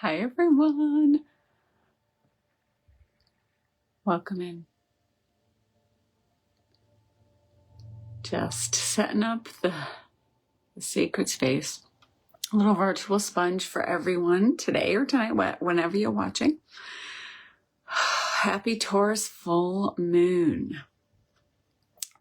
Hi, everyone. Welcome in. Just setting up the sacred space. A little virtual sponge for everyone today or tonight, whenever you're watching. Happy Taurus full moon.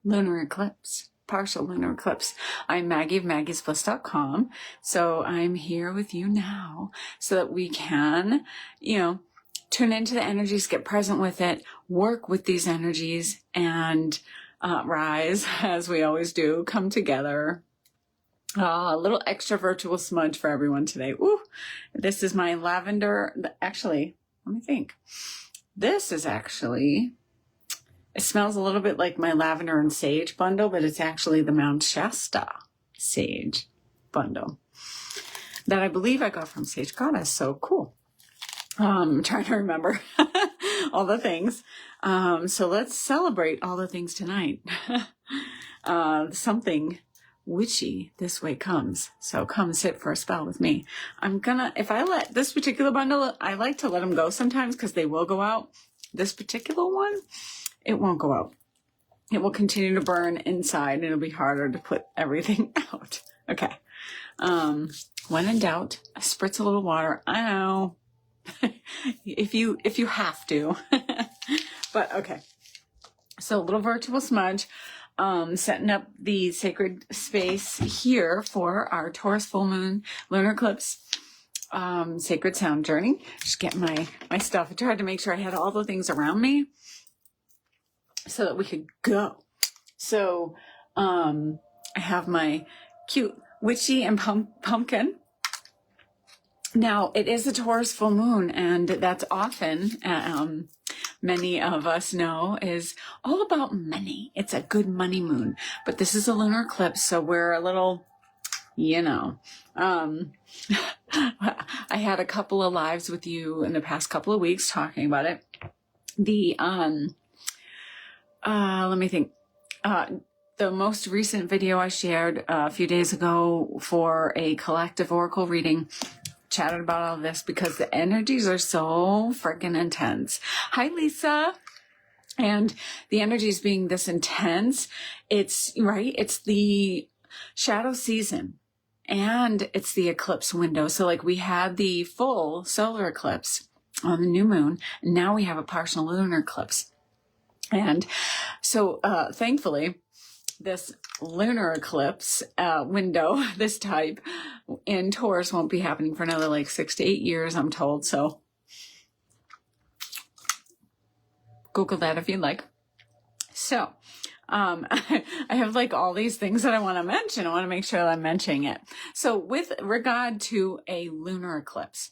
Lunar eclipse. Partial lunar eclipse. I'm Maggie of maggiesbliss.com. So I'm here with you now so that we can, tune into the energies, get present with it, work with these energies, and rise, as we always do, come together. A little extra virtual smudge for everyone today. Ooh, this is my lavender. Actually, let me think. This is actually... It smells a little bit like my lavender and sage bundle, but it's actually the Mount Shasta sage bundle that I believe I got from Sage Goddess. So cool. I'm trying to remember all the things. So let's celebrate all the things tonight. Something witchy this way comes. So come sit for a spell with me. If I let this particular bundle, I like to let them go sometimes because they will go out. This particular one, it won't go out. It will continue to burn inside and it'll be harder to put everything out. Okay. When in doubt, spritz a little water. I know. if you have to. But okay. So a little virtual smudge. Setting up the sacred space here for our Taurus full moon lunar eclipse. Sacred sound journey. Just get my stuff. I tried to make sure I had all the things around me so that we could go. So, I have my cute witchy and pumpkin. Now, it is a Taurus full moon, and that's often, many of us know, is all about money. It's a good money moon, but this is a lunar eclipse, so we're a little, I had a couple of lives with you in the past couple of weeks talking about it. Let me think. The most recent video I shared a few days ago for a collective oracle reading chatted about all this because the energies are so freaking intense. Hi, Lisa. And the energies being this intense, it's the shadow season and it's the eclipse window. So like we had the full solar eclipse on the new moon. And now we have a partial lunar eclipse. And so, thankfully, this lunar eclipse window, this type in Taurus won't be happening for another like 6 to 8 years, I'm told. So Google that if you'd like. So, I have like all these things that I want to mention. I want to make sure that I'm mentioning it. So with regard to a lunar eclipse,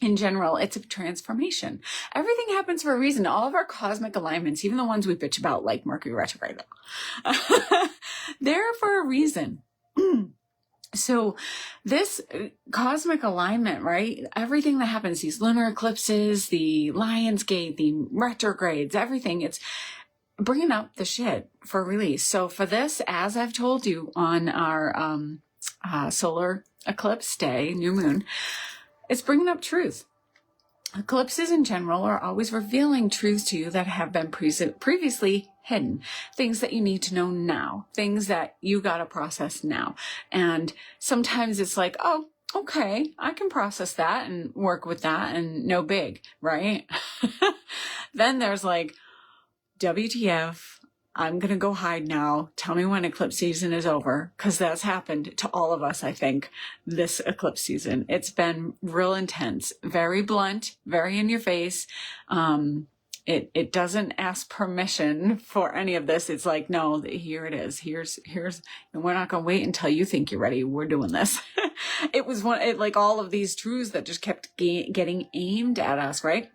in general, it's a transformation. Everything happens for a reason. All of our cosmic alignments, even the ones we bitch about, like Mercury retrograde, they're for a reason. So this cosmic alignment, right? Everything that happens, these lunar eclipses, the Lion's Gate, the retrogrades, everything, it's bringing up the shit for release. So for this, as I've told you on our solar eclipse day, new moon, it's bringing up truth. Eclipses in general are always revealing truths to you that have been previously hidden. Things that you need to know now. Things that you got to process now. And sometimes it's like, oh, okay, I can process that and work with that and no big, right? Then there's like, WTF, I'm going to go hide now. Tell me when eclipse season is over. Because that's happened to all of us, I think, this eclipse season. It's been real intense, very blunt, very in your face. It doesn't ask permission for any of this. It's like, no, here it is. Here's, and we're not going to wait until you think you're ready. We're doing this. It was like all of these truths that just kept getting aimed at us, right?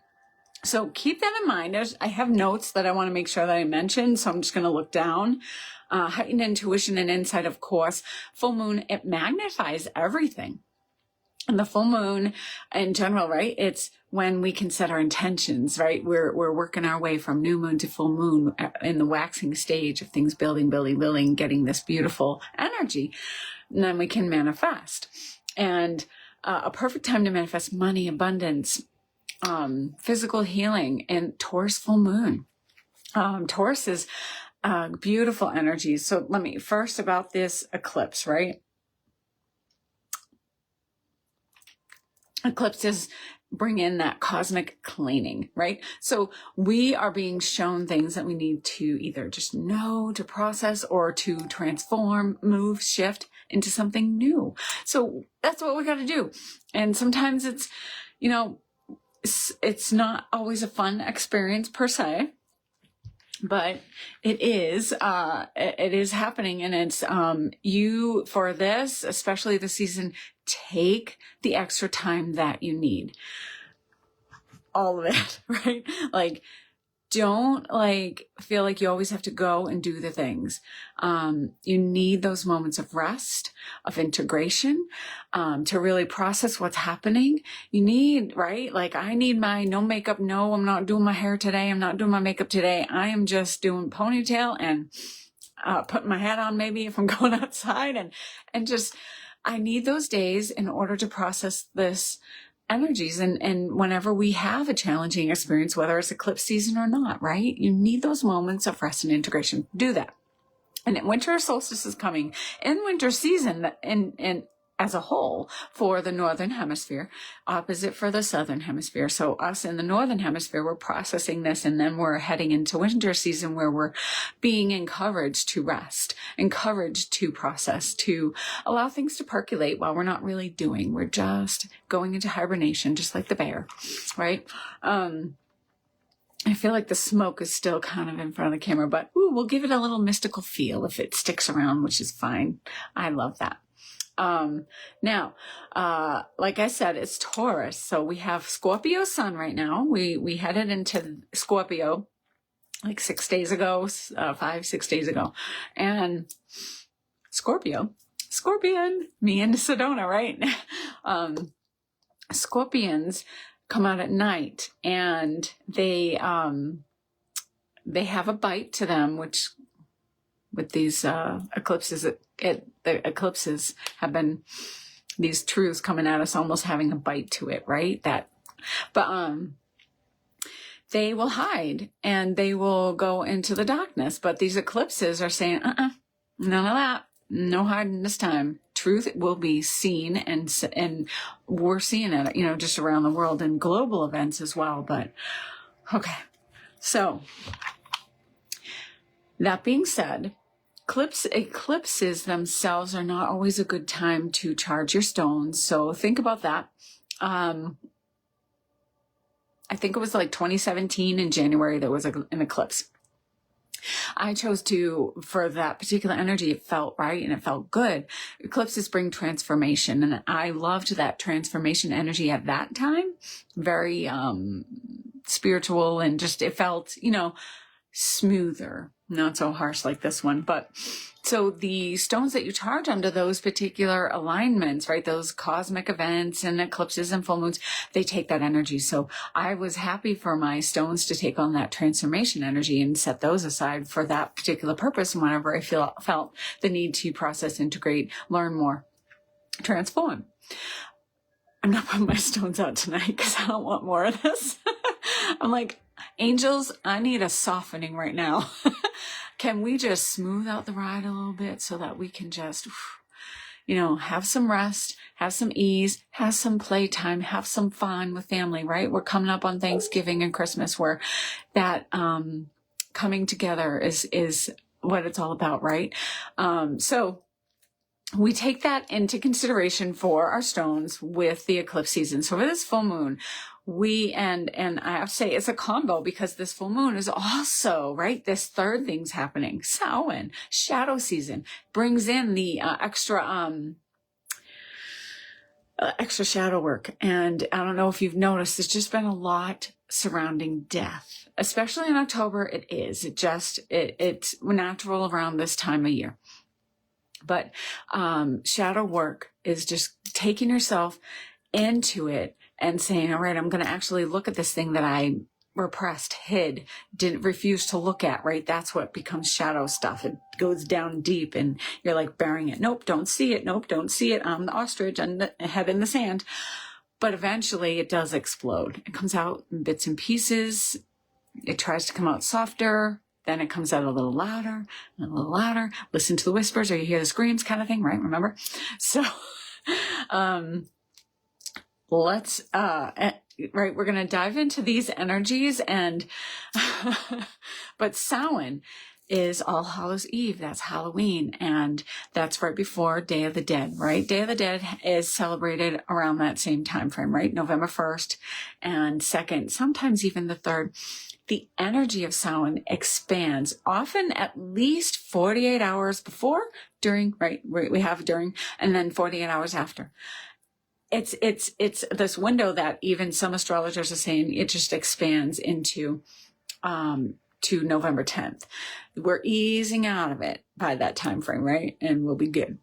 So keep that in mind. I have notes that I want to make sure that I mention, so I'm just going to look down. Heightened intuition and insight, of course. Full moon, it magnifies everything. And the full moon in general, right? It's when we can set our intentions, right? We're working our way from new moon to full moon in the waxing stage of things building, getting this beautiful energy. And then we can manifest. And a perfect time to manifest money, abundance, physical healing, and Taurus full moon. Taurus is beautiful energy. So let me first about this eclipse, right? Eclipses bring in that cosmic cleaning, right? So we are being shown things that we need to either just know, to process, or to transform, move, shift into something new. So that's what we got to do. And sometimes it's, you know, it's not always a fun experience per se, but it is happening. And it's, you, for this, especially this season, take the extra time that you need. All of it, right? Like, don't feel like you always have to go and do the things. You need those moments of rest, of integration, to really process what's happening. You need, right? Like, I need my no makeup. No, I'm not doing my hair today. I'm not doing my makeup today. I am just doing ponytail and, putting my hat on maybe if I'm going outside, and just, I need those days in order to process this energies. And whenever we have a challenging experience, whether it's eclipse season or not, right? You need those moments of rest and integration. Do that. And winter solstice is coming in winter season in as a whole for the northern hemisphere, opposite for the southern hemisphere. So us in the northern hemisphere, we're processing this, and then we're heading into winter season where we're being encouraged to rest, encouraged to process, to allow things to percolate while we're not really doing. We're just going into hibernation, just like the bear, right? I feel like the smoke is still kind of in front of the camera, but we'll give it a little mystical feel if it sticks around, which is fine. I love that. Now, like I said, it's Taurus. So we have Scorpio sun right now. We headed into Scorpio like 6 days ago, 5-6 days ago. And Scorpion, me and Sedona, right? Scorpions come out at night, and they have a bite to them, which with these eclipses, the eclipses have been these truths coming at us almost having a bite to it, right? But they will hide and they will go into the darkness. But these eclipses are saying, none of that, no hiding this time. Truth will be seen, and we're seeing it, just around the world in global events as well. But okay, so that being said, eclipses themselves are not always a good time to charge your stones. So think about that. I think it was like 2017 in January, there was an eclipse. I chose for that particular energy, it felt right and it felt good. Eclipses bring transformation, and I loved that transformation energy at that time. Very spiritual, and just it felt, smoother, not so harsh like this one. But so the stones that you charge under those particular alignments, right, those cosmic events and eclipses and full moons, they take that energy. So I was happy for my stones to take on that transformation energy and set those aside for that particular purpose. And whenever I felt the need to process, integrate, learn more, transform. I'm not putting my stones out tonight because I don't want more of this. I'm like, angels, I need a softening right now. Can we just smooth out the ride a little bit so that we can just, have some rest, have some ease, have some playtime, have some fun with family, right? We're coming up on Thanksgiving and Christmas, where that coming together is what it's all about, right? So we take that into consideration for our stones with the eclipse season. So for this full moon, and I have to say it's a combo, because this full moon is also, right, this third thing's happening. Samhain, shadow season, brings in the extra shadow work. And I don't know if you've noticed, there's just been a lot surrounding death, especially in October. It is. It's natural around this time of year. But shadow work is just taking yourself into it and saying, all right, I'm going to actually look at this thing that I repressed, hid, didn't refuse to look at, right? That's what becomes shadow stuff. It goes down deep and you're like burying it. Nope, don't see it. Nope, don't see it. I'm the ostrich and the head in the sand. But eventually it does explode. It comes out in bits and pieces. It tries to come out softer. Then it comes out a little louder and a little louder. Listen to the whispers or you hear the screams kind of thing, right? Remember? So, let's, right, we're going to dive into these energies and, but Samhain is All Hallows Eve. That's Halloween. And that's right before Day of the Dead, right? Day of the Dead is celebrated around that same time frame, right? November 1st and 2nd, sometimes even the 3rd. The energy of Samhain expands often at least 48 hours before, during, right? We have during, and then 48 hours after. It's this window that even some astrologers are saying it just expands into, to November 10th. We're easing out of it by that time frame, right? And we'll be good.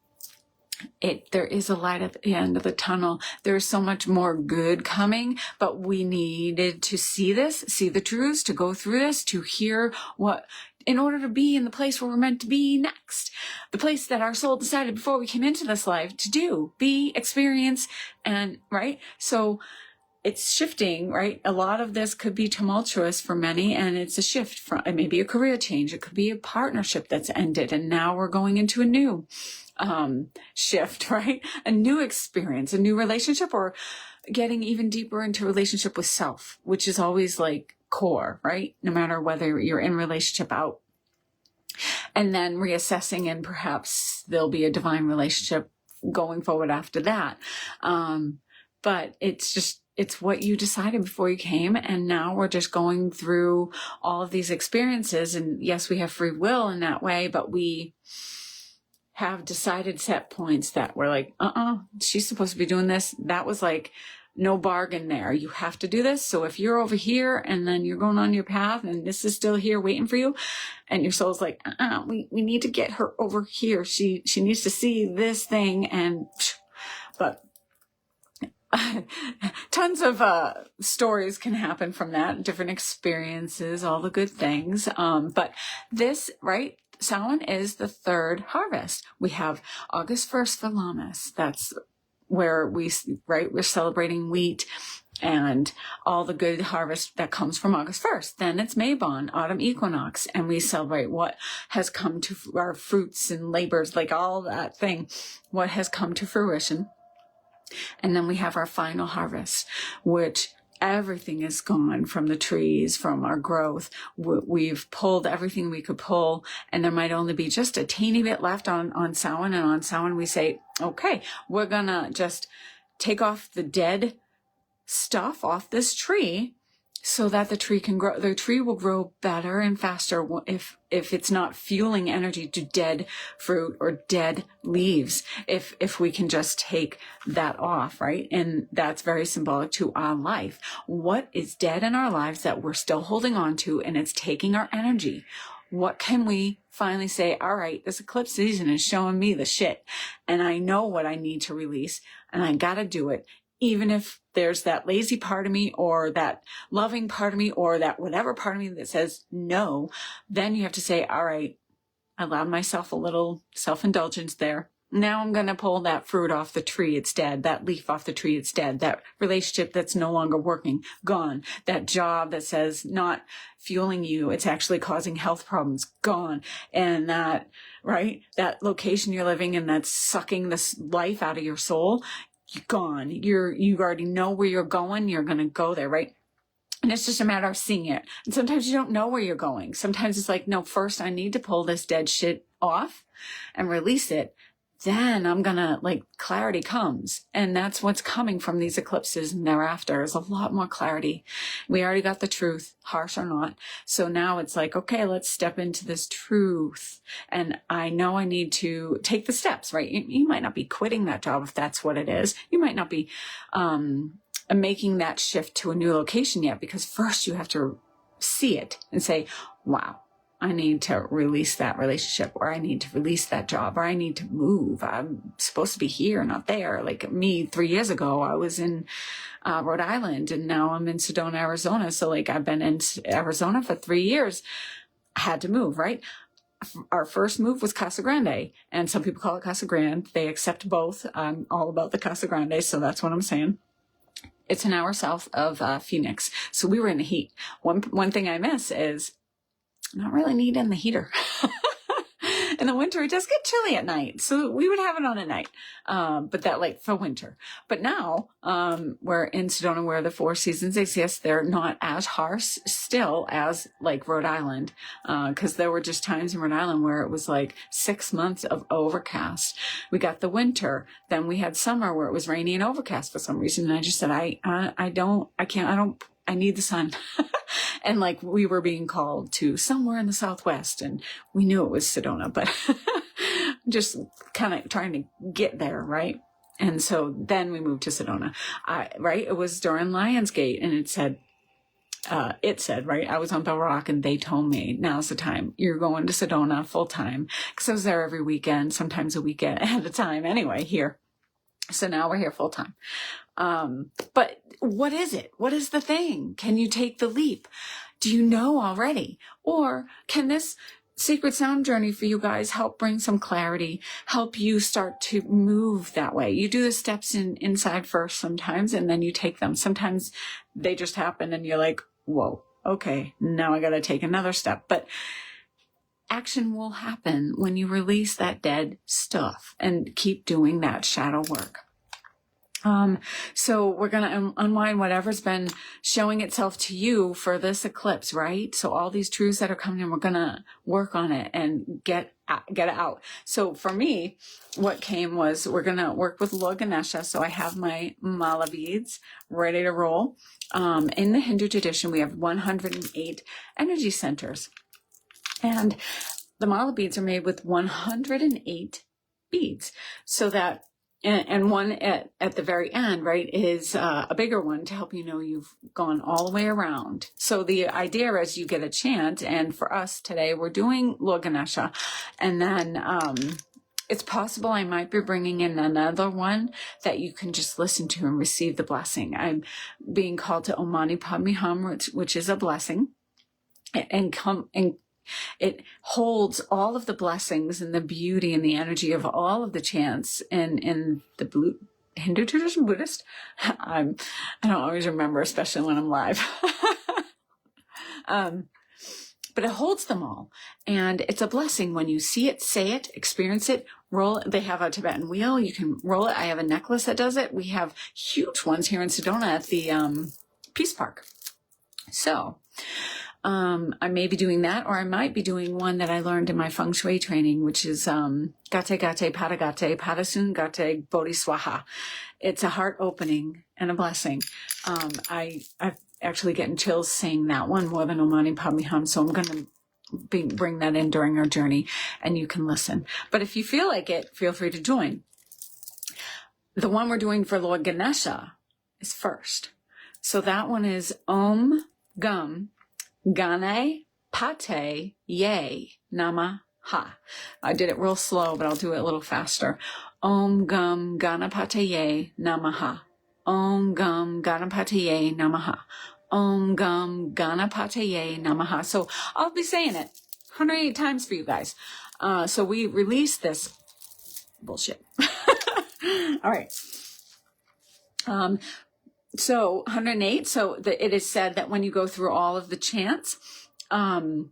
There is a light at the end of the tunnel. There's so much more good coming, but we needed to see this, see the truths, to go through this, to hear what, in order to be in the place where we're meant to be next, the place that our soul decided before we came into this life to do, be, experience, and right. So it's shifting, right? A lot of this could be tumultuous for many, and it's a shift from, it may be a career change. It could be a partnership that's ended, and now we're going into a new shift, right? A new experience, a new relationship, or getting even deeper into relationship with self, which is always like core, right? No matter whether you're in relationship out, and then reassessing, and perhaps there'll be a divine relationship going forward after that. But it's what you decided before you came. And now we're just going through all of these experiences. And yes, we have free will in that way, but we have decided set points that we're like, she's supposed to be doing this. That was like no bargain there. You have to do this. So if you're over here and then you're going on your path and this is still here waiting for you, and your soul's like, we need to get her over here. She needs to see this thing. And, but tons of stories can happen from that, different experiences, all the good things. But this, right? Samhain is the 3rd harvest. We have August 1st for Lammas. That's where we're celebrating wheat and all the good harvest that comes from August 1st. Then it's Mabon, autumn equinox, and we celebrate what has come to our fruits and labors, like all that thing, what has come to fruition. And then we have our final harvest, which everything is gone from the trees, from our growth. We've pulled everything we could pull, and there might only be just a teeny bit left on Samhain. And on Samhain, we say, okay, we're gonna just take off the dead stuff off this tree so that the tree can grow. The tree will grow better and faster if it's not fueling energy to dead fruit or dead leaves, if we can just take that off, right? And that's very symbolic to our life. What is dead in our lives that we're still holding on to, and it's taking our energy? What can we finally say, all right, this eclipse season is showing me the shit, and I know what I need to release, and I gotta do it. Even if there's that lazy part of me, or that loving part of me, or that whatever part of me that says no, then you have to say, all right, I allowed myself a little self-indulgence there. Now I'm going to pull that fruit off the tree. It's dead. That leaf off the tree. It's dead. That relationship that's no longer working, gone. That job that says not fueling you, it's actually causing health problems, gone. And that, right, that location you're living in that's sucking this life out of your soul, gone. You already know where you're going. You're going to go there, right? And it's just a matter of seeing it. And sometimes you don't know where you're going. Sometimes it's like, no, first I need to pull this dead shit off and release it. Then I'm gonna, like, clarity comes. And that's what's coming from these eclipses and thereafter is a lot more clarity. We already got the truth, harsh or not. So now it's like, okay, let's step into this truth. And I know I need to take the steps, right? You might not be quitting that job if that's what it is. You might not be making that shift to a new location yet, because first you have to see it and say, wow, I need to release that relationship, or I need to release that job, or I need to move. I'm supposed to be here, not there. Like me, 3 years ago, I was in Rhode Island, and now I'm in Sedona, Arizona. So like I've been in Arizona for 3 years. I had to move, right? Our first move was Casa Grande, and some people call it Casa Grande. They accept both. I'm all about the Casa Grande, so that's what I'm saying. It's an hour south of Phoenix. So we were in the heat. One thing I miss is not really needing the heater. In the winter, it does get chilly at night. So we would have it on at night. But that like for winter. But now, we're in Sedona where the 4 seasons exist. They're not as harsh still as like Rhode Island. Cause there were just times in Rhode Island where it was like 6 months of overcast. We got the winter. Then we had summer where it was rainy and overcast for some reason. And I just said, I need the sun. And like we were being called to somewhere in the Southwest, and we knew it was Sedona, but just kind of trying to get there. Right. And so then we moved to Sedona, right. It was during Lionsgate, and it said, right, I was on Bell Rock, and they told me, now's the time. You're going to Sedona full time. Cause I was there every weekend, sometimes a weekend at a time anyway here. So now we're here full time. But what is it? What is the thing? Can you take the leap? Do you know already? Or can this Sacred Sound journey for you guys help bring some clarity, help you start to move that way? You do the steps inside first sometimes, and then you take them. Sometimes they just happen and you're like, whoa, okay, now I got to take another step. But action will happen when you release that dead stuff and keep doing that shadow work. So we're going to unwind whatever's been showing itself to you for this eclipse, right? So all these truths that are coming in, we're going to work on it and get it out. So for me, what came was we're going to work with Lord Ganesha. So I have my mala beads ready to roll. In the Hindu tradition, we have 108 energy centers, and the mala beads are made with 108 beads, so that and one at the very end, right, is a bigger one to help you know you've gone all the way around. So the idea is you get a chant, and for us today, we're doing Lord Ganesha, and then it's possible I might be bringing in another one that you can just listen to and receive the blessing. I'm being called to Om Mani Padme Hum, which is a blessing, and it holds all of the blessings and the beauty and the energy of all of the chants in the Hindu tradition, Buddhist. I don't always remember, especially when I'm live. But it holds them all. And it's a blessing when you see it, say it, experience it, roll it. They have a Tibetan wheel. You can roll it. I have a necklace that does it. We have huge ones here in Sedona at the Peace Park. So I may be doing that, or I might be doing one that I learned in my feng shui training, which is Gate Gate Padagate Padasun Gate Bodhiswaha. It's a heart opening and a blessing. I've actually getting chills saying that one more than Om Mani Padme Hum, so I'm going to bring that in during our journey, and you can listen. But if you feel like it, feel free to join. The one we're doing for Lord Ganesha is first. So that one is Om Gum Gane Pate Ye Namaha. I did it real slow, but I'll do it a little faster. Om Gum Ganapate Ye Namaha. Om Gum Ganapate Ye Namaha. Om Gum Ganapate Ye Namaha. So I'll be saying it 108 times for you guys. So we release this bullshit. All right. So 108. So it is said that when you go through all of the chants, you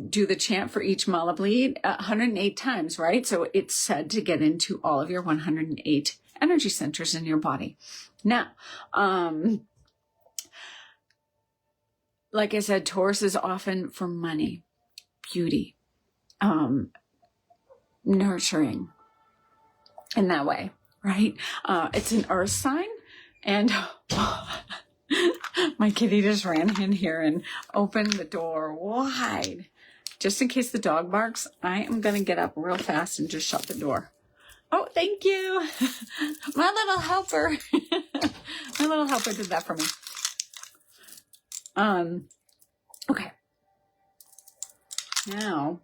do the chant for each mala bleed 108 times, right? So it's said to get into all of your 108 energy centers in your body. Now, like I said, Taurus is often for money, beauty, nurturing in that way, right? It's an earth sign. And my kitty just ran in here and opened the door wide. Just in case the dog barks, I am going to get up real fast and just shut the door. Oh, thank you. My little helper. My little helper did that for me. Okay. Now,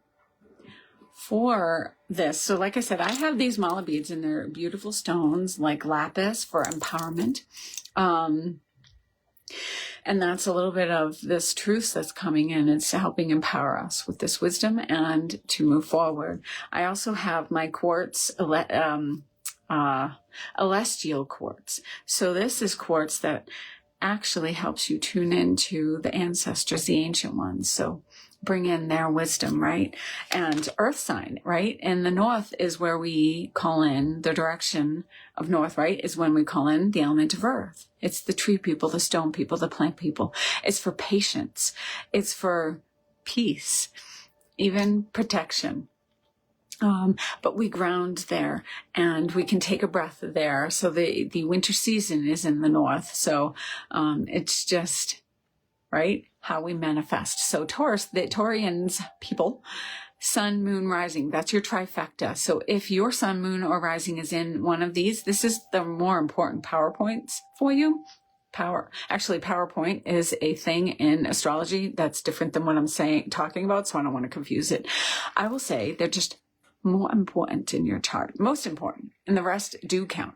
for this, so like I said, I have these mala beads and they're beautiful stones like lapis for empowerment. And that's a little bit of this truth that's coming in. It's helping empower us with this wisdom and to move forward. I also have my quartz, celestial quartz. So this is quartz that actually helps you tune into the ancestors, the ancient ones. So bring in their wisdom, right? And earth sign, right? And the north is where we call in the direction of north, right? Is when we call in the element of earth. It's the tree people, the stone people, the plant people. It's for patience. It's for peace, even protection. But we ground there and we can take a breath there. So the winter season is in the north. So, it's just, right, how we manifest. So Taurus, the Taurians people, sun, moon, rising, that's your trifecta. So if your sun, moon, or rising is in one of these, this is the more important PowerPoints for you. PowerPoint is a thing in astrology that's different than what I'm talking about. So I don't want to confuse it. I will say they're just more important in your chart, most important, and the rest do count.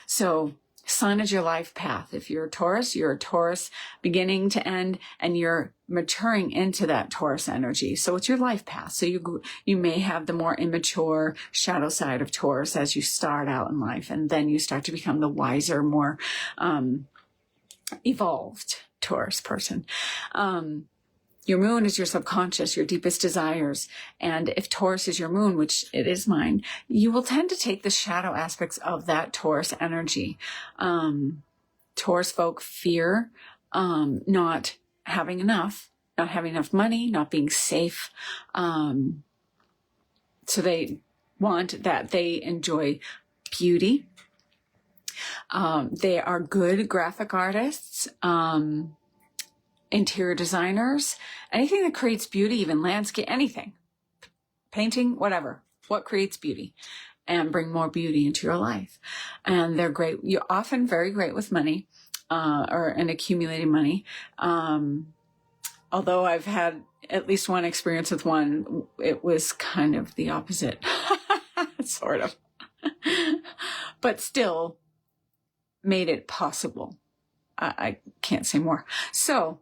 So sun is your life path. If you're a Taurus beginning to end, and you're maturing into that Taurus energy. So it's your life path. So you may have the more immature shadow side of Taurus as you start out in life, and then you start to become the wiser, more evolved Taurus person. Your moon is your subconscious, your deepest desires. And if Taurus is your moon, which it is mine, you will tend to take the shadow aspects of that Taurus energy. Taurus folk fear not having enough money, not being safe. So they want that. They enjoy beauty. They are good graphic artists. Interior designers, anything that creates beauty, even landscape, anything, painting, whatever, what creates beauty and bring more beauty into your life. And they're great. You're often very great with money, and accumulating money. Although I've had at least one experience with one, it was kind of the opposite, sort of, but still made it possible. I can't say more. So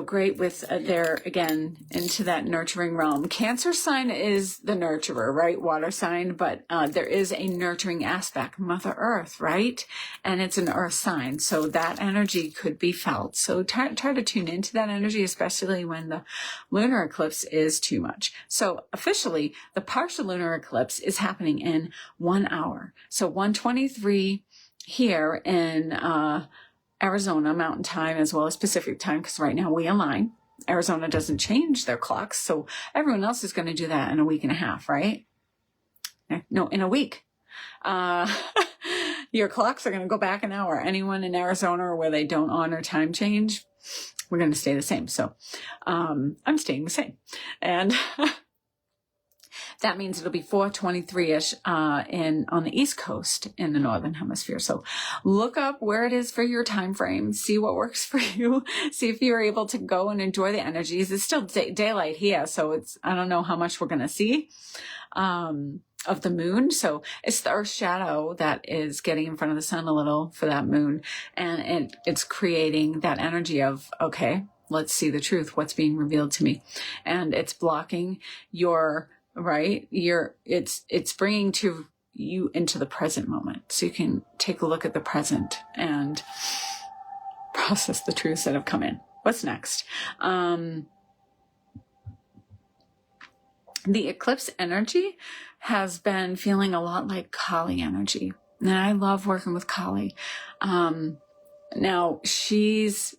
great with their, again, into that nurturing realm. Cancer sign is the nurturer, right? Water sign, but there is a nurturing aspect, Mother Earth, right? And it's an earth sign. So that energy could be felt. So try to tune into that energy, especially when the lunar eclipse is too much. So officially, the partial lunar eclipse is happening in 1 hour. So 1:23 here in Arizona Mountain Time, as well as Pacific Time, because right now we align. Arizona doesn't change their clocks, so everyone else is going to do that in a week and a half, right? No, in a week. Your clocks are going to go back an hour. Anyone in Arizona or where they don't honor time change, we're going to stay the same. So I'm staying the same. And that means it'll be 4:23-ish on the East Coast in the Northern Hemisphere. So look up where it is for your time frame. See what works for you. See if you're able to go and enjoy the energies. It's still daylight here, so I don't know how much we're going to see of the moon. So it's the Earth's shadow that is getting in front of the sun a little for that moon, and it's creating that energy of, okay, let's see the truth. What's being revealed to me, and it's blocking your. Right? It's bringing to you into the present moment. So you can take a look at the present and process the truths that have come in. What's next? The eclipse energy has been feeling a lot like Kali energy. And I love working with Kali. Now she's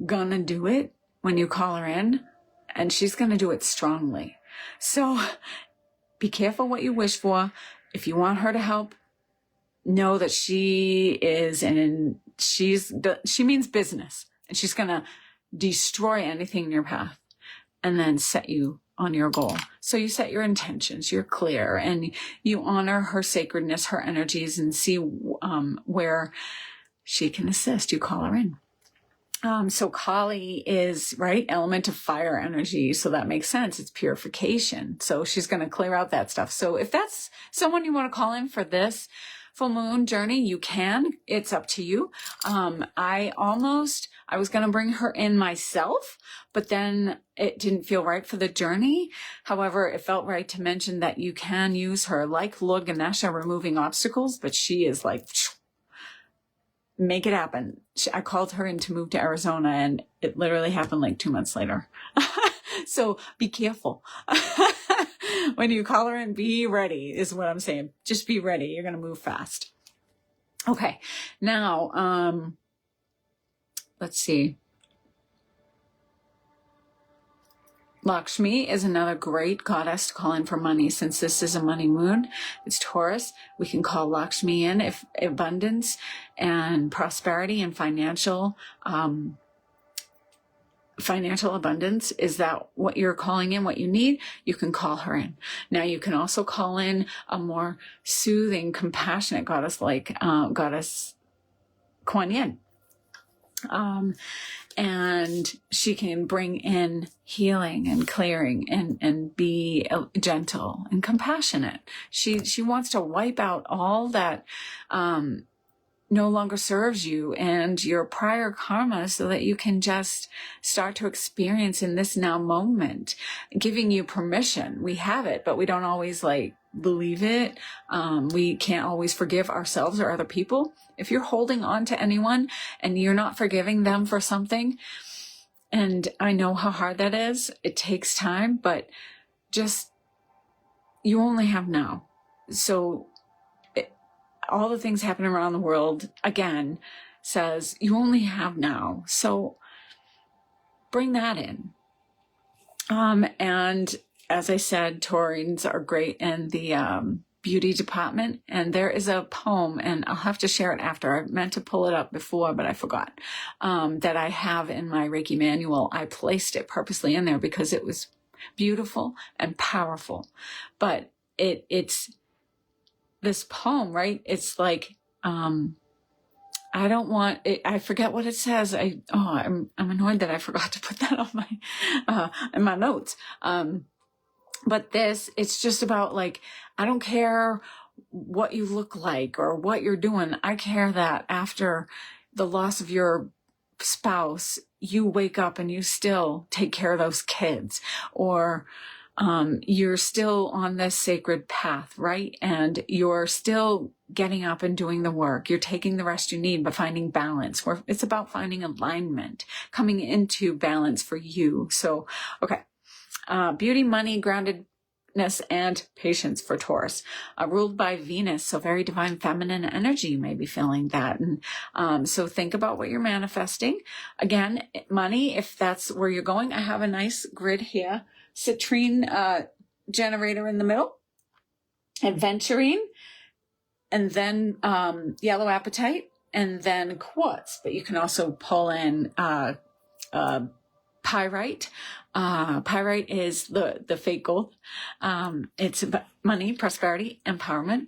gonna do it when you call her in, and she's gonna do it strongly. So be careful what you wish for. If you want her to help, know that she means business, and she's going to destroy anything in your path and then set you on your goal. So you set your intentions, you're clear, and you honor her sacredness, her energies, and see where she can assist. You call her in. So Kali is, right, element of fire energy. So that makes sense. It's purification. So she's going to clear out that stuff. So if that's someone you want to call in for this full moon journey, you can. It's up to you. I was going to bring her in myself, but then it didn't feel right for the journey. However, it felt right to mention that you can use her like Lord Ganesha removing obstacles, but she is like, make it happen. I called her in to move to Arizona, and it literally happened like 2 months later. So be careful. When you call her in, be ready is what I'm saying. Just be ready. You're going to move fast. Okay. Now, let's see. Lakshmi is another great goddess to call in for money. Since this is a money moon, it's Taurus, we can call Lakshmi in if abundance and prosperity and financial abundance. Is that what you're calling in, what you need? You can call her in. Now you can also call in a more soothing, compassionate goddess like goddess Kuan Yin. And she can bring in healing and clearing and be gentle and compassionate. She wants to wipe out all that no longer serves you and your prior karma so that you can just start to experience in this now moment, giving you permission. We have it, but we don't always believe it. We can't always forgive ourselves or other people. If you're holding on to anyone and you're not forgiving them for something, and I know how hard that is, it takes time, but just, you only have now. So all the things happening around the world, again, says you only have now. So bring that in. And as I said, taurines are great in the beauty department. And there is a poem, and I'll have to share it after. I meant to pull it up before, but I forgot, that I have in my Reiki manual. I placed it purposely in there because it was beautiful and powerful. But it's this poem, right? It's like, I don't want it, I forget what it says. I'm annoyed that I forgot to put that on my, in my notes. But it's just about I don't care what you look like or what you're doing. I care that after the loss of your spouse, you wake up and you still take care of those kids, or you're still on this sacred path, right? And you're still getting up and doing the work. You're taking the rest you need, but finding balance. It's about finding alignment, coming into balance for you. So, okay. Beauty, money, groundedness, and patience for Taurus. Ruled by Venus, so very divine feminine energy. You may be feeling that. And so think about what you're manifesting. Again, money, if that's where you're going. I have a nice grid here. Citrine generator in the middle, adventuring, and then yellow apatite, and then quartz. But you can also pull in pyrite. Pyrite is the fake gold. It's money, prosperity, empowerment.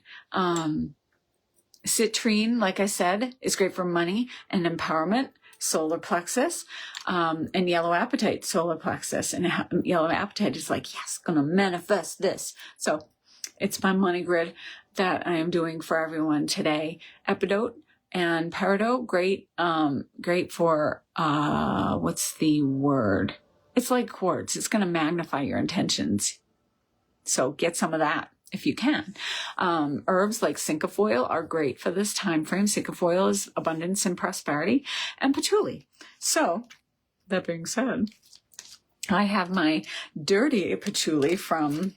Citrine, like I said, is great for money and empowerment. Solar plexus, and yellow apatite, solar plexus. And yellow apatite is yes, gonna manifest this. So it's my money grid that I am doing for everyone today. Epidote and peridot, great for, what's the word? It's like quartz. It's going to magnify your intentions. So get some of that if you can. Herbs like cinquefoil are great for this time frame. Cinquefoil is abundance and prosperity, and patchouli. So that being said, I have my dirty patchouli from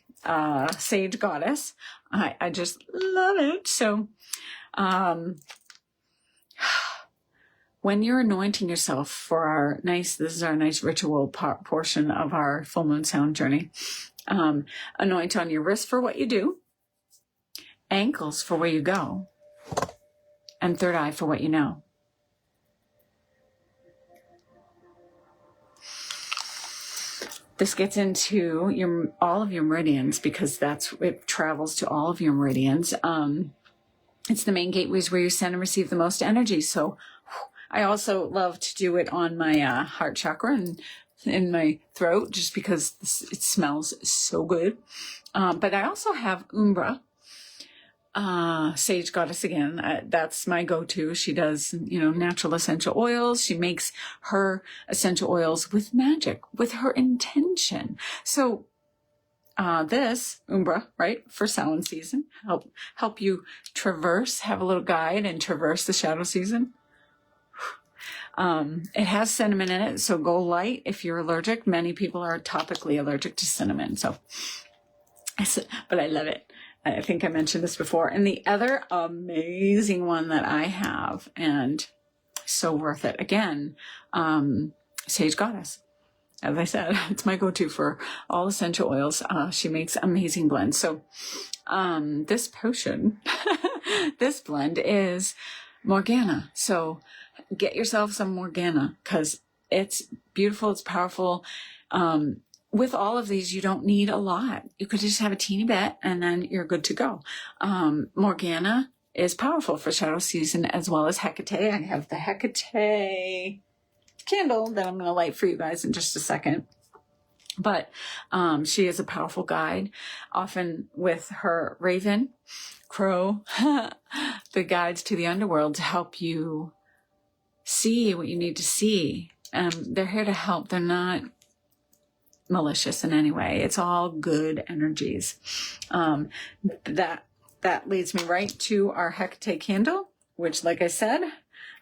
Sage Goddess. I just love it. So when you're anointing yourself for this is our nice ritual portion of our full moon sound journey. Anoint on your wrist for what you do, ankles for where you go, and third eye for what you know. This gets into all of your meridians, because it travels to all of your meridians. It's the main gateways where you send and receive the most energy. So I also love to do it on my heart chakra and in my throat, just because it smells so good. But I also have Umbra, Sage Goddess again. That's my go-to. She does, natural essential oils. She makes her essential oils with magic, with her intention. So this Umbra, right, for Samhain season, help you traverse, have a little guide and traverse the shadow season. It has cinnamon in it, so go light if you're allergic. Many people are topically allergic to cinnamon, but I love it. I think I mentioned this before. And the other amazing one that I have, and so worth it, again, Sage Goddess. As I said, it's my go-to for all essential oils. She makes amazing blends. So this potion, this blend is Morgana. So get yourself some Morgana, because it's beautiful, it's powerful. With all of these, you don't need a lot. You could just have a teeny bit and then you're good to go. Morgana is powerful for shadow season, as well as Hecate. I have the Hecate candle that I'm going to light for you guys in just a second. But she is a powerful guide, often with her raven, crow, the guides to the underworld to help you see what you need to see. They're here to help. They're not malicious in any way. It's all good energies. That leads me right to our Hecate candle, which, like I said,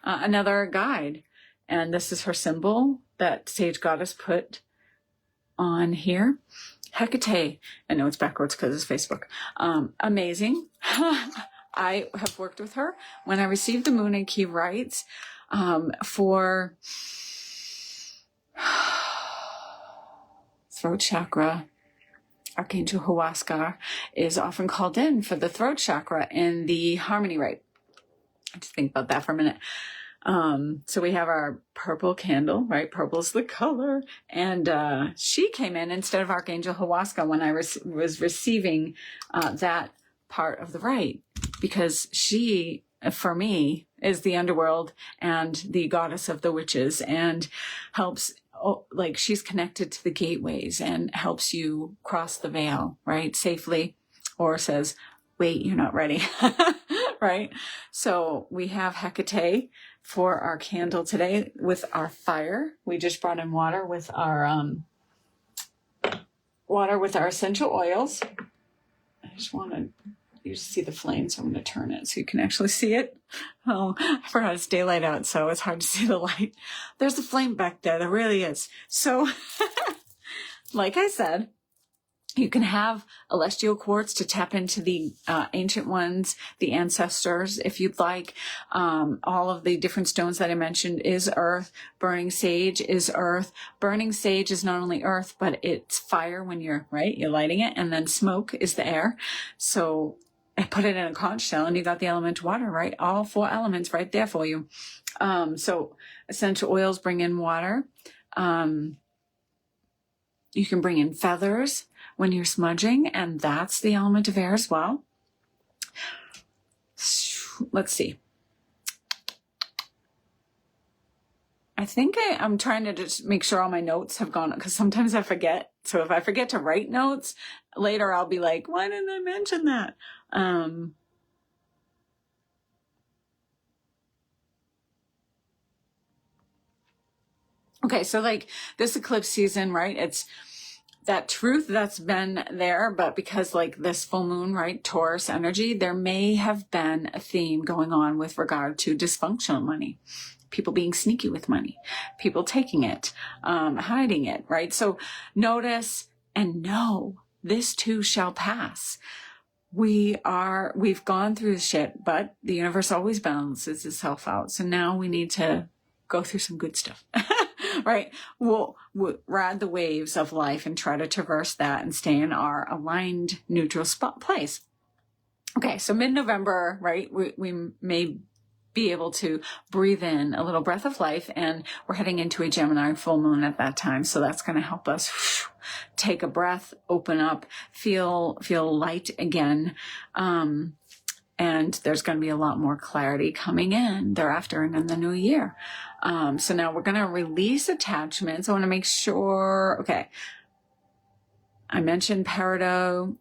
another guide. And this is her symbol that Sage Goddess put on here. Hecate. I know it's backwards because it's Facebook. Amazing. I have worked with her. When I received the Munay key rights for throat chakra, Archangel Huascar is often called in for the throat chakra in the harmony rite. Just think about that for a minute. So we have our purple candle, right? Purple's the color. And she came in instead of Archangel Huascar when I was receiving that part of the rite, because she, for me, is the underworld and the goddess of the witches, and helps, she's connected to the gateways and helps you cross the veil, right? Safely, or says, wait, you're not ready, right? So we have Hecate for our candle today with our fire. We just brought in water with our essential oils. I just want you to see the flame, so I'm going to turn it so you can actually see it. Oh, I forgot it's daylight out, so it's hard to see the light. There's a flame back there. There really is. So, like I said, you can have celestial quartz to tap into the ancient ones, the ancestors, if you'd like. All of the different stones that I mentioned is earth. Burning sage is earth. Burning sage is not only earth, but it's fire when you're lighting it, and then smoke is the air. So I put it in a conch shell and you got the element water, right? All 4 elements right there for you. So essential oils bring in water. You can bring in feathers when you're smudging, and that's the element of air as well. Let's see. I think I'm trying to just make sure all my notes have gone, because sometimes I forget. So if I forget to write notes, later I'll be like, why didn't I mention that? Okay, so this eclipse season, right? It's that truth that's been there, but because this full moon, right, Taurus energy, there may have been a theme going on with regard to dysfunctional money, people being sneaky with money, people taking it, hiding it, right? So notice and know this too shall pass. We've gone through the shit, but the universe always balances itself out. So now we need to go through some good stuff. Right? We'll ride the waves of life and try to traverse that and stay in our aligned neutral place. Okay, so mid-November, right? We may be able to breathe in a little breath of life, and we're heading into a Gemini full moon at that time. So that's going to help us take a breath, open up, feel light again. And there's going to be a lot more clarity coming in thereafter and in the new year. So now we're going to release attachments. I want to make sure, okay. I mentioned peridot.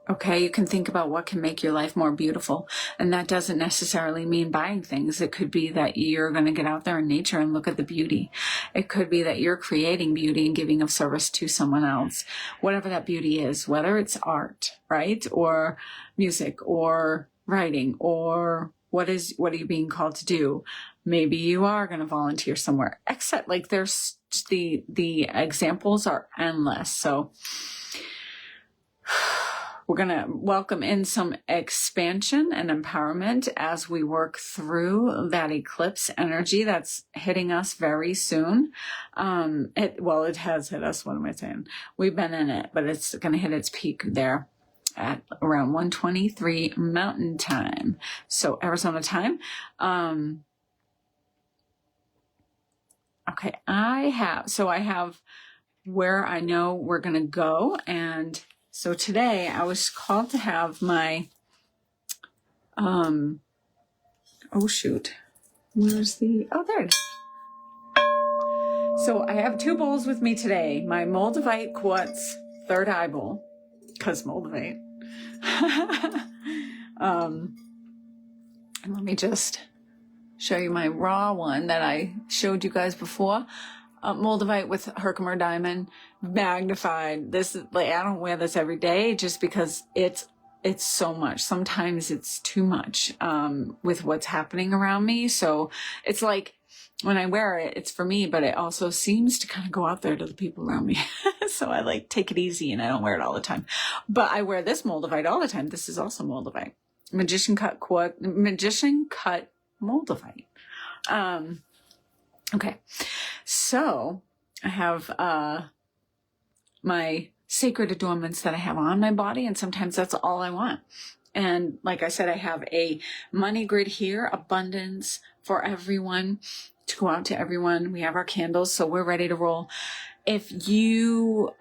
Okay, you can think about what can make your life more beautiful. And that doesn't necessarily mean buying things. It could be that you're going to get out there in nature and look at the beauty. It could be that you're creating beauty and giving of service to someone else, whatever that beauty is, whether it's art, right? Or music or writing, or what are you being called to do? Maybe you are going to volunteer somewhere, except like there's the examples are endless. So we're going to welcome in some expansion and empowerment as we work through that eclipse energy that's hitting us very soon. It has hit us. What am I saying? We've been in it, but it's going to hit its peak there at around 1:23 Mountain Time. So Arizona time. Okay. I have where I know we're going to go, and so today I was called to have my, oh shoot, there it is. So I have 2 bowls with me today. My Moldavite quartz third eye bowl, because Moldavite. And let me just show you my raw one that I showed you guys before. Moldavite with Herkimer diamond magnified. This is like, I don't wear this every day just because it's so much. Sometimes it's too much, with what's happening around me. So it's like when I wear it, it's for me, but it also seems to kind of go out there to the people around me. So I like take it easy and I don't wear it all the time, but I wear this Moldavite all the time. This is also Moldavite, magician cut Moldavite. Okay. So I have, my sacred adornments that I have on my body, and sometimes that's all I want. And like I said, I have a money grid here, abundance for everyone, to go out to everyone. We have our candles, so we're ready to roll. If you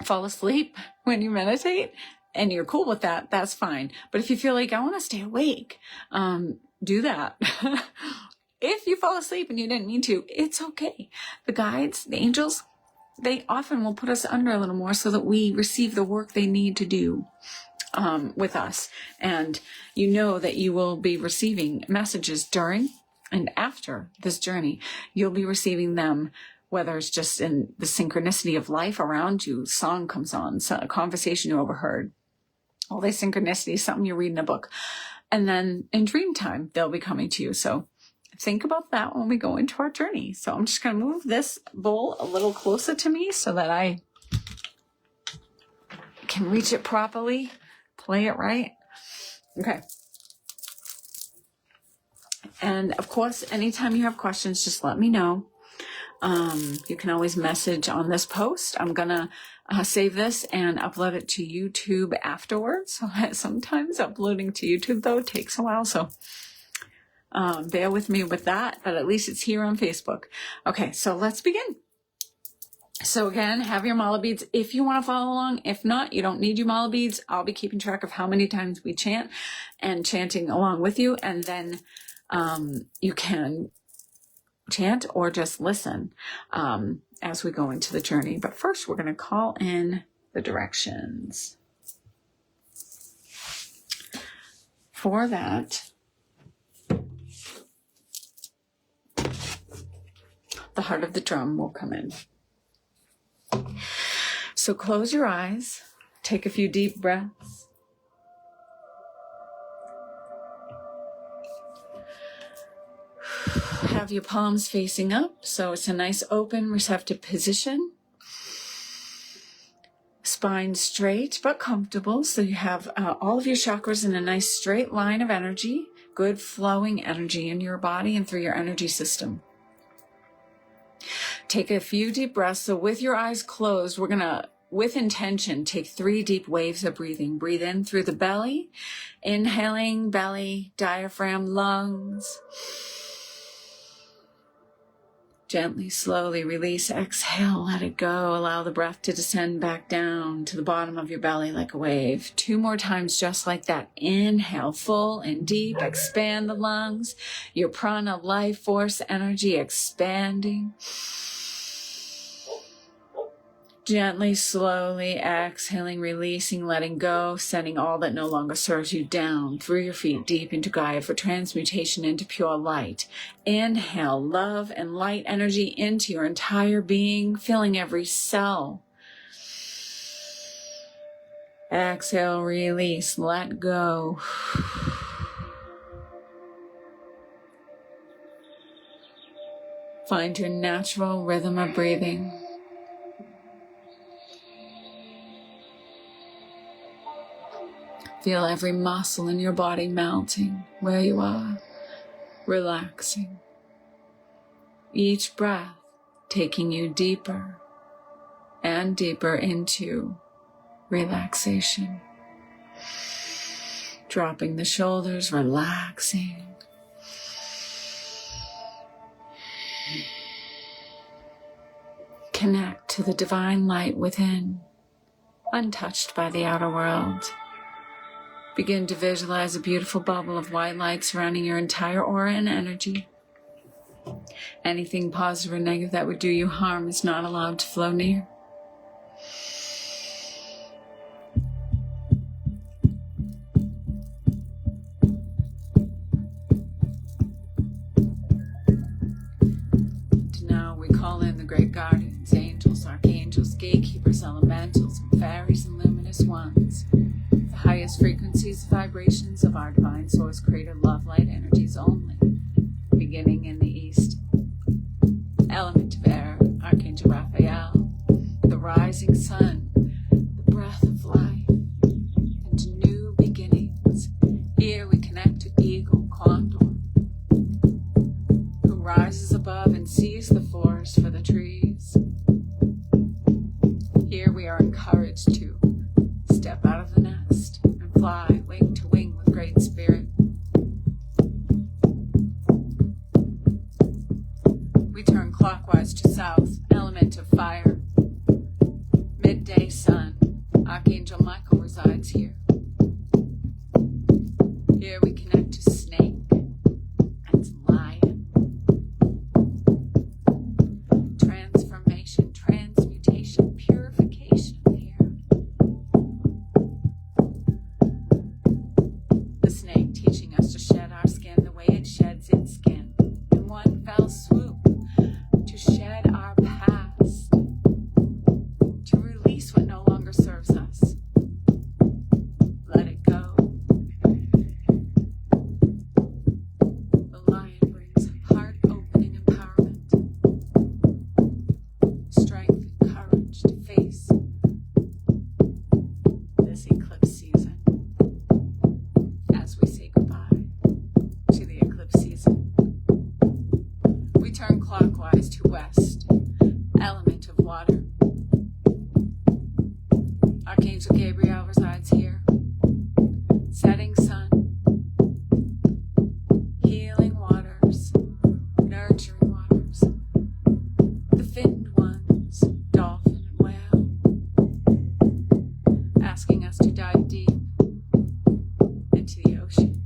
fall asleep when you meditate and you're cool with that, that's fine. But if you feel like I want to stay awake, do that. If you fall asleep and you didn't mean to, it's okay. The guides, the angels, they often will put us under a little more so that we receive the work they need to do with us. And you know that you will be receiving messages during and after this journey. You'll be receiving them, whether it's just in the synchronicity of life around you, song comes on, a conversation you overheard, all these synchronicities, something you read in a book. And then in dream time, they'll be coming to you. So think about that when we go into our journey. So I'm just going to move this bowl a little closer to me so that I can reach it properly, play it right. Okay. And of course, anytime you have questions, just let me know. You can always message on this post. I'm going to save this and upload it to YouTube afterwards. So sometimes uploading to YouTube, though, takes a while. So bear with me with that, but at least it's here on Facebook. Okay, so let's begin. So again, have your mala beads if you want to follow along. If not, you don't need your mala beads. I'll be keeping track of how many times we chant and chanting along with you. And then you can chant or just listen as we go into the journey. But first, we're going to call in the directions. For that, the heart of the drum will come in. So close your eyes, take a few deep breaths. Have your palms facing up, so it's a nice open, receptive position. Spine straight but comfortable, so you have all of your chakras in a nice straight line of energy, good flowing energy in your body and through your energy system. Take a few deep breaths. So with your eyes closed, we're going to, with intention, take 3 deep waves of breathing. Breathe in through the belly, inhaling belly, diaphragm, lungs. Gently, slowly release, exhale, let it go. Allow the breath to descend back down to the bottom of your belly like a wave. 2 more times just like that. Inhale, full and deep, expand the lungs. Your prana, life force, energy expanding. Gently, slowly exhaling, releasing, letting go, sending all that no longer serves you down through your feet deep into Gaia for transmutation into pure light. Inhale, love and light energy into your entire being, filling every cell. Exhale, release, let go. Find your natural rhythm of breathing. Feel every muscle in your body melting where you are, relaxing. Each breath taking you deeper and deeper into relaxation. Dropping the shoulders, relaxing. Connect to the divine light within, untouched by the outer world. Begin to visualize a beautiful bubble of white light surrounding your entire aura and energy. Anything positive or negative that would do you harm is not allowed to flow near. Now we call in the great guardians, angels, archangels, gatekeepers, elementals, and fairies and luminous ones. Highest frequencies, vibrations of our divine source, creator, love, light energies only, beginning in the east. Element of air, Archangel Raphael, the rising sun, the breath of life, and new beginnings. Here we connect to Eagle, Condor, who rises above and sees the forest for the trees. Here we are encouraged to step out of the nest and fly wing to wing with great spirit. We turn clockwise to south, element of fire. Midday sun, Archangel Michael resides here. Here we connect to snake and lion. Transformation, transmutation, purification here. The snake teaching us to shed our skin the way it sheds its skin. In one fell swoop, to shed our past, to release what no longer serves us. Let it go. The lion brings heart-opening empowerment, strength and courage to face this eclipse season. As we say goodbye to the eclipse season, we turn clockwise to west, element of water. Archangel Gabriel resides here. Setting sun, healing waters, nurturing waters, the finned ones, dolphin and whale, asking us to dive deep into the ocean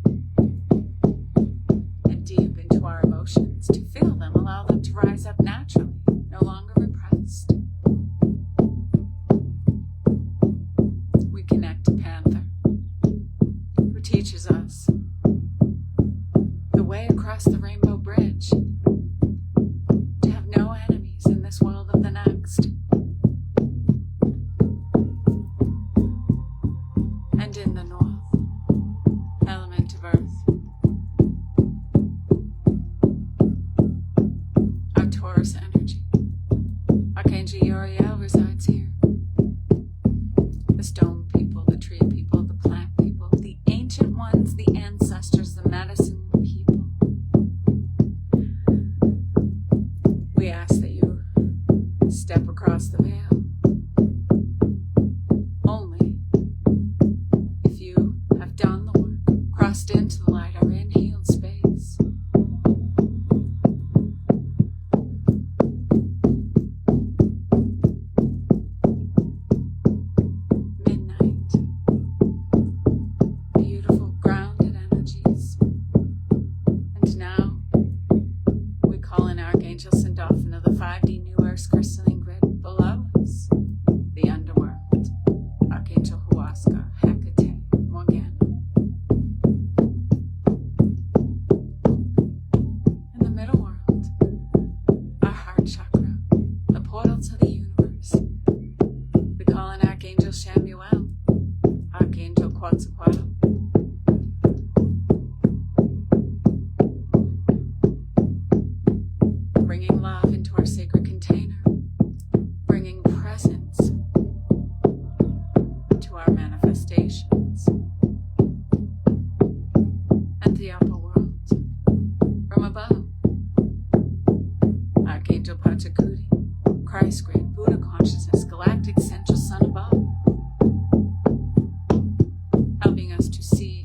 and deep into our emotions, to feel them, allow them to rise up naturally, no longer repressed. We connect to Panther, who teaches us the way across the rainbow bridge, to have no enemies in this world of the next. And in the north, element of earth, our Taurus energy. Archangel Uriel resides here. The stone people, the tree people, the plant people, the ancient ones, the ancestors, the medicine people. We ask that you step across the veil only if you have done the work, crossed into the light, are in healed space. our manifestations and the upper world from above. Archangel Patakuti, Christ great Buddha consciousness, galactic central sun above, helping us to see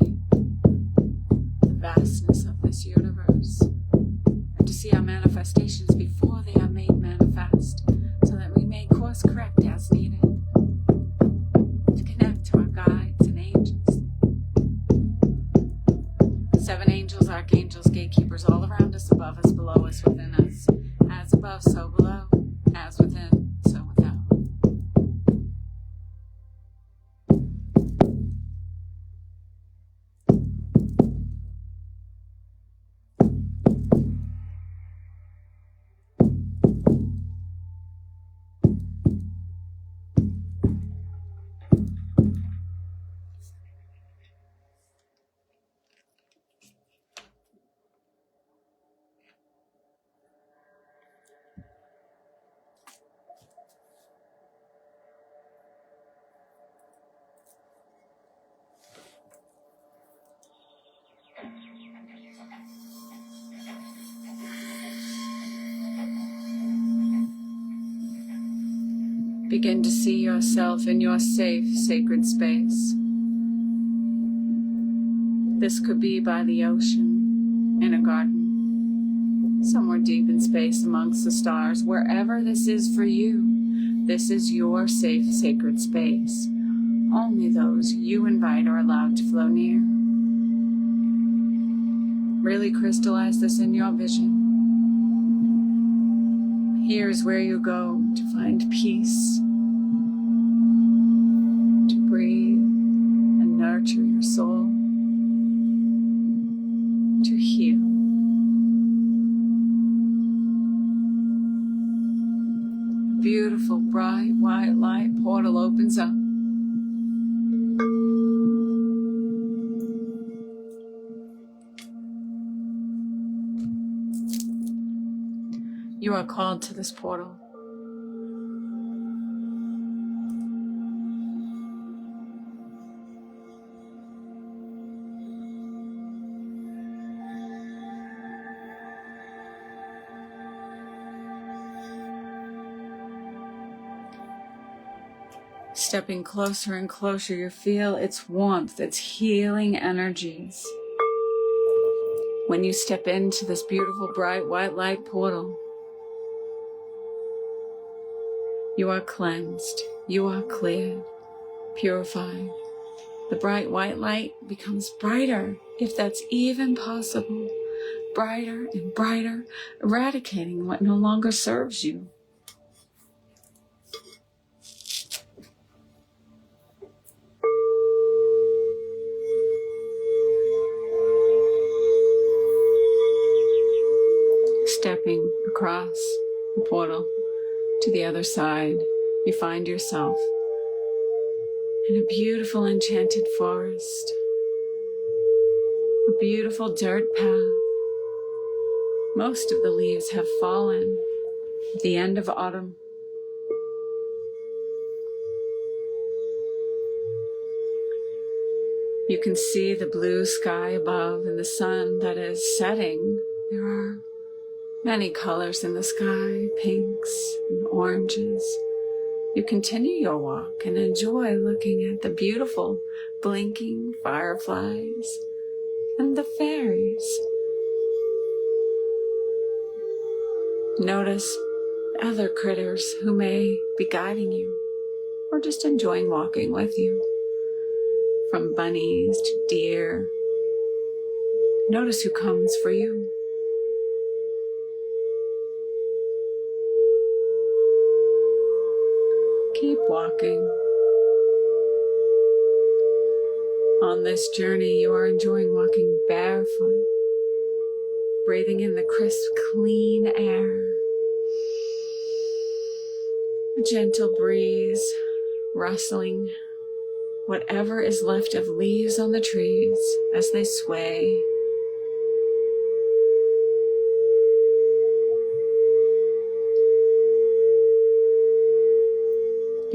the vastness of this universe and to see our manifestations before they are made manifest, so that we may course correct as needed to connect to our guides and angels. 7 angels, archangels, gatekeepers all around us, above us, below us, within us. As above, so below. As within, so without. Begin to see yourself in your safe, sacred space. This could be by the ocean, in a garden, somewhere deep in space amongst the stars. Wherever this is for you, this is your safe, sacred space. Only those you invite are allowed to flow near. Really crystallize this in your vision. Here is where you go to find peace, to breathe and nurture your soul, to heal. A beautiful, bright, white light portal opens up. You are called to this portal. Stepping closer and closer, you feel its warmth, its healing energies. When you step into this beautiful, bright, white light portal, you are cleansed, you are cleared, purified. The bright white light becomes brighter, if that's even possible, brighter and brighter, eradicating what no longer serves you. Stepping across the portal to the other side, you find yourself in a beautiful enchanted forest, a beautiful dirt path. Most of the leaves have fallen at the end of autumn. You can see the blue sky above and the sun that is setting. There are many colors in the sky, pinks and oranges. You continue your walk and enjoy looking at the beautiful blinking fireflies and the fairies. Notice other critters who may be guiding you or just enjoying walking with you, from bunnies to deer. Notice who comes for you. Keep walking. On this journey, you are enjoying walking barefoot, breathing in the crisp, clean air. A gentle breeze, rustling whatever is left of leaves on the trees as they sway.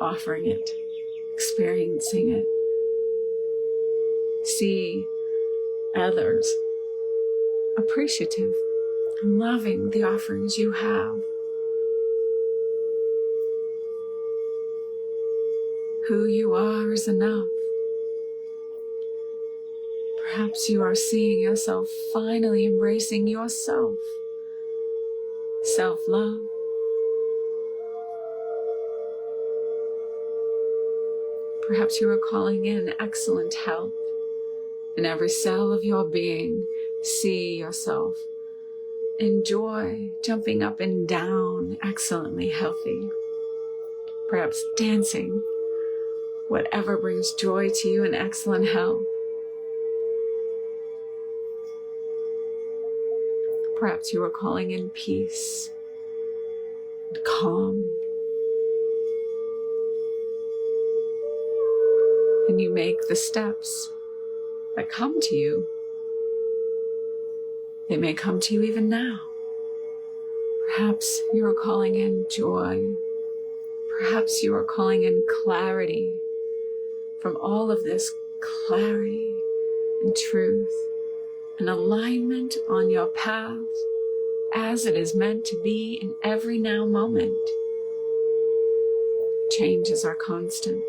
offering it, experiencing it. See others appreciative and loving the offerings you have. Who you are is enough. Perhaps you are seeing yourself finally embracing yourself. Self-love. Perhaps you are calling in excellent health. In every cell of your being, see yourself. Enjoy jumping up and down, excellently healthy. Perhaps dancing, whatever brings joy to you in excellent health. Perhaps you are calling in peace and calm. And you make the steps that come to you. They may come to you even now. Perhaps you are calling in joy. Perhaps you are calling in clarity. From all of this clarity and truth and alignment on your path as it is meant to be in every now moment. Changes are constant.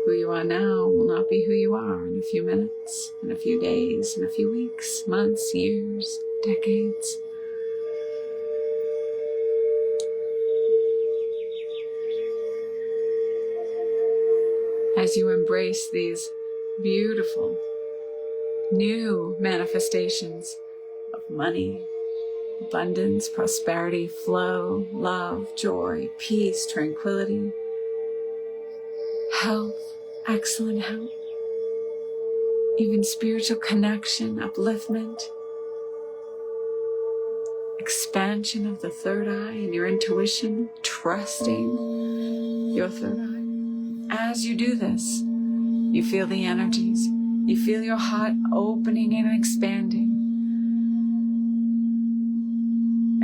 Who you are now will not be who you are in a few minutes, in a few days, in a few weeks, months, years, decades. As you embrace these beautiful new manifestations of money, abundance, prosperity, flow, love, joy, peace, tranquility, health, excellent health, even spiritual connection, upliftment, expansion of the third eye and your intuition, trusting your third eye. As you do this, you feel the energies. You feel your heart opening and expanding.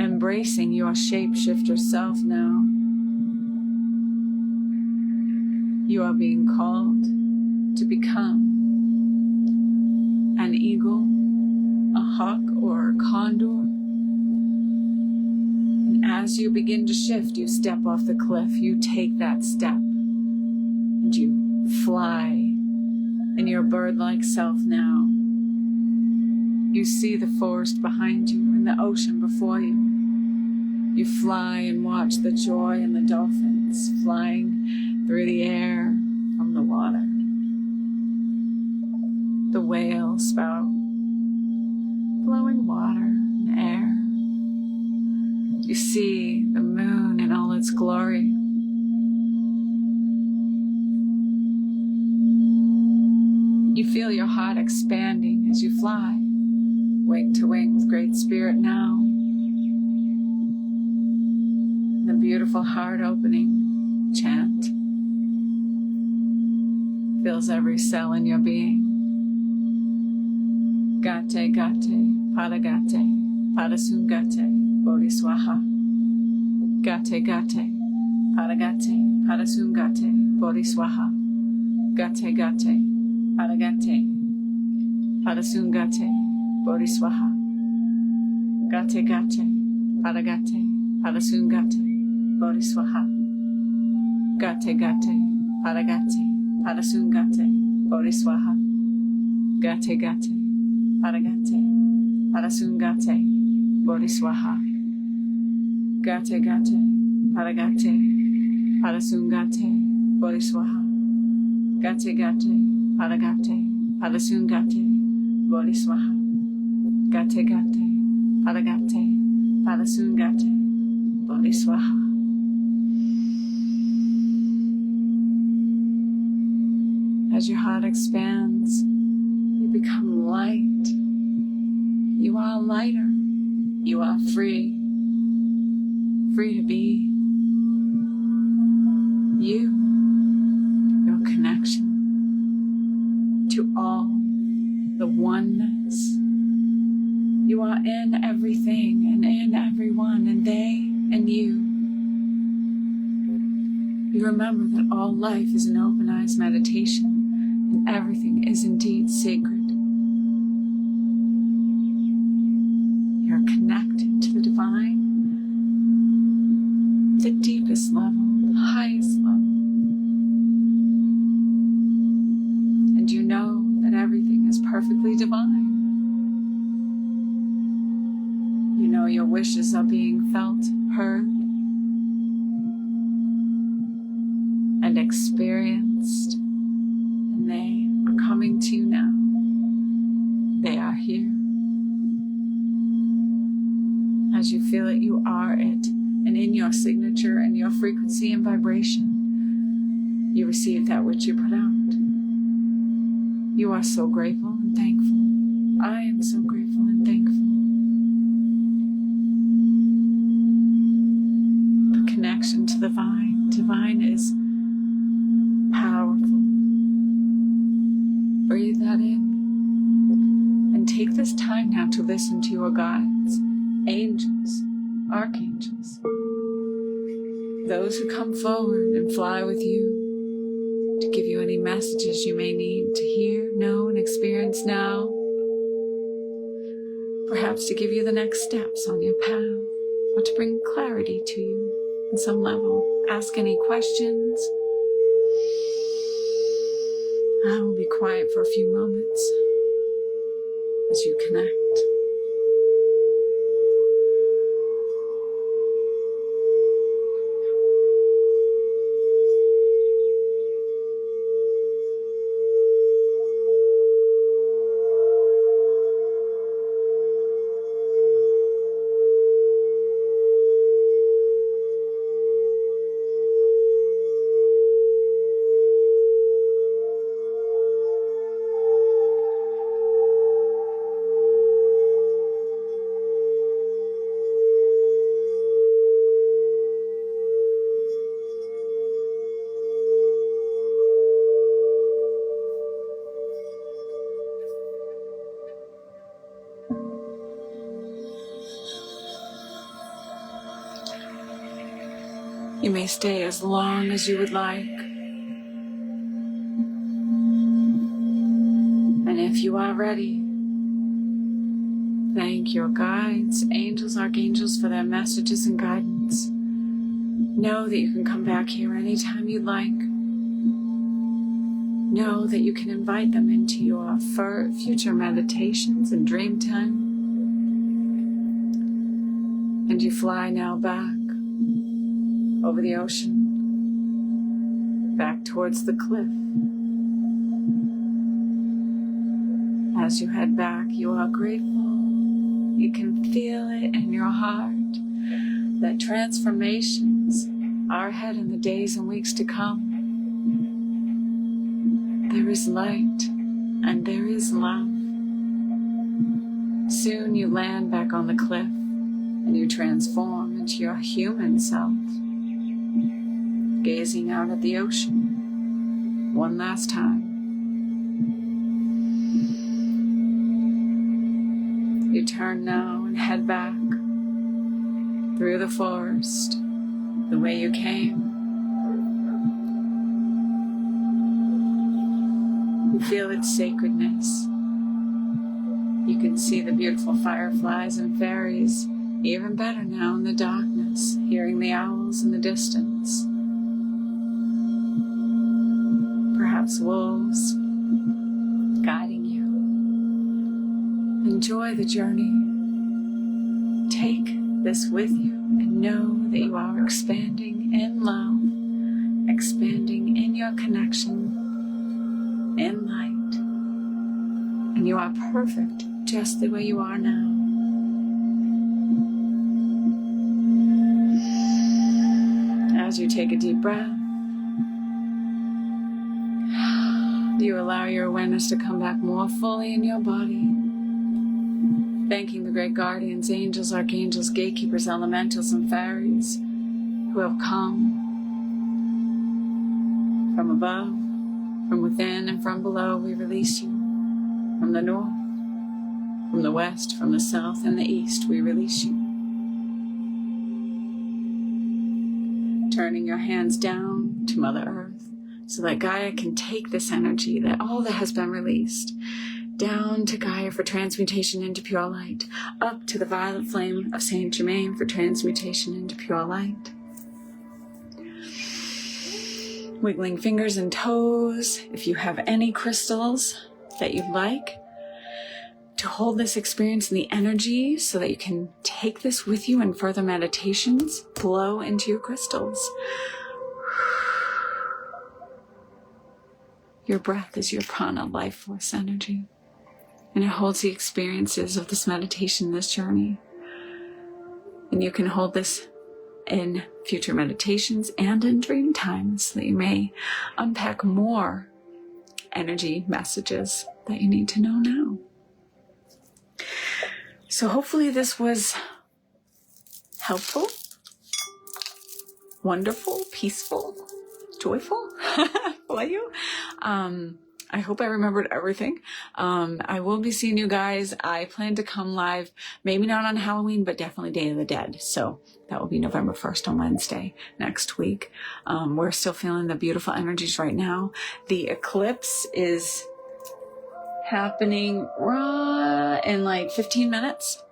Embracing your shapeshifter self now. You are being called to become an eagle, a hawk, or a condor. And as you begin to shift, you step off the cliff. You take that step and you fly in your bird-like self now. You see the forest behind you and the ocean before you. You fly and watch the joy and the dolphins flying through the air from the water. The whale spout, flowing water and air. You see the moon in all its glory. You feel your heart expanding as you fly, wing to wing with great spirit now. The beautiful heart opening chant fills every cell in your being. Gate, gate, pada gate, pada sun gate, bodhi swaha. Gate, gate, pada gate, pada sun gate, bodhi swaha. Gate, gate, pada gate, pada sun gate, bodhi swaha. Gate, gate, pada gate, pada sun gate, bodhi swaha. Gate, gate, pada gate, pada sun gate, bodhi swaha. Gate, gate, pada gate, pada sun gate, bodhi swaha. Gate, gate, pada gate, pada sun gate, bodhi swaha. Gate, gate, pada gate, pada sun gate, bodhi swaha. Gate, gate, pada gate, pada sun gate, bodhi swaha. As your heart expands, you become light. You are lighter. You are free. Free to be you. Your connection to all, the oneness. You are in everything and in everyone, and they and you. You remember that all life is an open eyes meditation, and everything is indeed sacred. You're connected to the divine, the deepest level, the highest level. And you know that everything is perfectly divine. You know your wishes are being felt, heard, and experienced, and they are coming to you now. They are here. As you feel it, you are it, and in your signature and your frequency and vibration, you receive that which you put out. You are so grateful and thankful. I am so grateful and thankful. The connection to the divine. Divine is powerful. Breathe that in. And take this time now to listen to your guides, angels, archangels, those who come forward and fly with you to give you any messages you may need to hear, know, and experience now. Perhaps to give you the next steps on your path, or to bring clarity to you on some level. Ask any questions. I will be quiet for a few moments as you connect. You may stay as long as you would like. And if you are ready, thank your guides, angels, archangels for their messages and guidance. Know that you can come back here anytime you'd like. Know that you can invite them into your future meditations and dream time. And you fly now back over the ocean, back towards the cliff. As you head back, you are grateful. You can feel it in your heart that transformations are ahead in the days and weeks to come. There is light and there is love. Soon you land back on the cliff and you transform into your human self, gazing out at the ocean one last time. You turn now and head back through the forest the way you came. You feel its sacredness. You can see the beautiful fireflies and fairies even better now in the darkness, hearing the owls in the distance. Perhaps wolves guiding you. Enjoy the journey. Take this with you and know that you are expanding in love, expanding in your connection, in light. And you are perfect just the way you are now. As you take a deep breath, you allow your awareness to come back more fully in your body, thanking the great guardians, angels, archangels, gatekeepers, elementals, and fairies who have come from above, from within, and from below. We release you from the north, from the west, from the south, and the east. We release you. Turning your hands down to Mother Earth, so that Gaia can take this energy, that all that has been released, down to Gaia for transmutation into pure light, up to the violet flame of Saint Germain for transmutation into pure light. Wiggling fingers and toes. If you have any crystals that you'd like to hold this experience in the energy so that you can take this with you in further meditations, blow into your crystals. Your breath is your prana, life force energy. And it holds the experiences of this meditation, this journey. And you can hold this in future meditations and in dream times so that you may unpack more energy messages that you need to know now. So hopefully this was helpful, wonderful, peaceful, joyful for you. I hope I remembered everything. I will be seeing you guys. I plan to come live, maybe not on Halloween, but definitely Day of the Dead. So that will be November 1st on Wednesday next week. We're still feeling the beautiful energies right now. The eclipse is happening in like 15 minutes.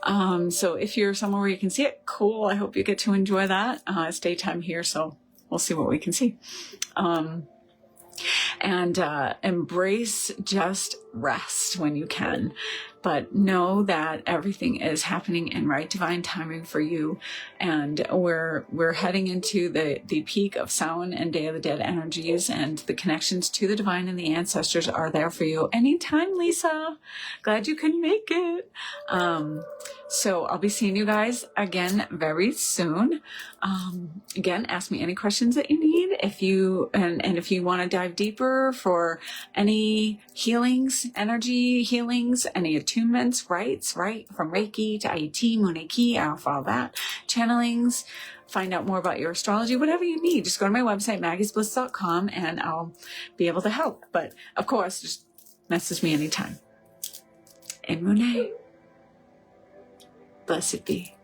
So if you're somewhere where you can see it, cool. I hope you get to enjoy that. It's daytime here, so we'll see what we can see. And embrace just rest when you can, but know that everything is happening in right divine timing for you. And we're heading into the peak of Samhain and Day of the Dead energies, and the connections to the divine and the ancestors are there for you anytime, Lisa. Glad you could make it. So I'll be seeing you guys again very soon. Again, ask me any questions that you need. If you want to dive deeper for any healings, energy healings, any attunements, rights, right? From Reiki to IET, Munay, I'll follow that. Channelings, find out more about your astrology, whatever you need. Just go to my website, maggiesbliss.com, and I'll be able to help. But of course, just message me anytime. And Munay. Blessed be.